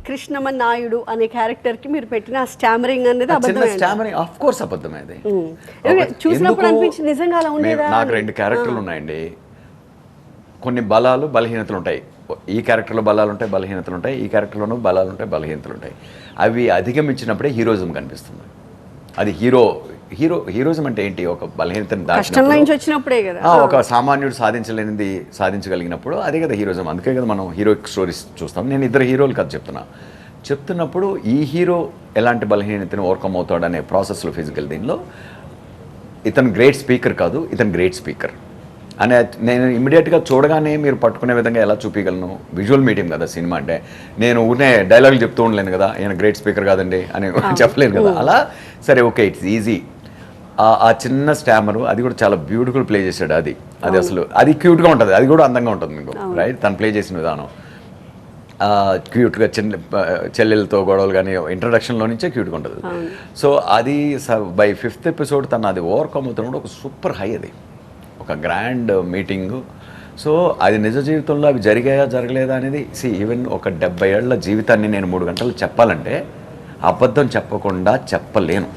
కృష్ణమ నాయుడు అనే క్యారెక్టర్ కి మీరు పెట్టిన స్టామరింగ్ అనేది అబద్ధమే. స్టామరింగ్ ఆఫ్ కోర్స్ అబద్ధమే. అది చూసినప్పుడు అనిపించింది నిజంగా అలా ఉండేదా. నాకు 2 క్యారెక్టర్లు ఉన్నాయండి. కొన్ని బలాలు బలహీనతలు ఉంటాయి. ఈ క్యారెక్టర్లో బలాలు ఉంటాయి, బలహీనతలు ఉంటాయి. ఈ క్యారెక్టర్లోనూ బలాలు ఉంటాయి, బలహీనతలు ఉంటాయి. అవి అధిగమించినప్పుడే హీరోయిజం కనిపిస్తుంది. అది హీరోయిజం అంటే ఏంటి? ఒక బలహీనతను వచ్చినప్పుడే కదా, ఒక సామాన్యుడు సాధించలేనిది సాధించగలిగినప్పుడు అదే కదా హీరోయిజం. అందుకే కదా మనం హీరోయిక్ స్టోరీస్ చూస్తాం. నేను 2 హీరోలు కథ చెప్తున్నప్పుడు ఈ హీరో ఎలాంటి బలహీనతను ఓవర్కమ్ అవుతాడనే ప్రాసెస్లో ఫిజికల్ దీనిలో ఇతను గ్రేట్ స్పీకర్ కాదు, ఇతను గ్రేట్ స్పీకర్ అనే నేను ఇమ్మీడియట్గా చూడగానే మీరు పట్టుకునే విధంగా ఎలా చూపించగలను. విజువల్ మీడియం కదా సినిమా అంటే. నేను ఊరినే డైలాగులు చెప్తూ ఉండలేను కదా, ఈయన గ్రేట్ స్పీకర్ కాదండి అని చెప్పలేను కదా. అలా సరే ఓకే, ఇట్స్ ఈజీ. ఆ చిన్న స్టామరు అది కూడా చాలా బ్యూటిఫుల్ ప్లే చేశాడు. అది అసలు అది క్యూట్గా ఉంటుంది, అది కూడా అందంగా ఉంటుంది మీకు, రైట్? తను ప్లే చేసిన విధానం క్యూట్గా, చెల్లెలతో గొడవలు కానీ ఇంట్రడక్షన్లో నుంచే క్యూట్గా ఉంటుంది. సో అది బై 5th ఎపిసోడ్ తను అది ఓవర్కమ్ అవుతున్నప్పుడు ఒక సూపర్ హై, అది ఒక గ్రాండ్ మీటింగు. సో అది నిజ జీవితంలో అవి జరిగాయా జరగలేదా అనేది ఈవెన్ ఒక 70 ఏళ్ల జీవితాన్ని నేను 3 గంటలు చెప్పాలంటే అబద్ధం చెప్పకుండా చెప్పలేను.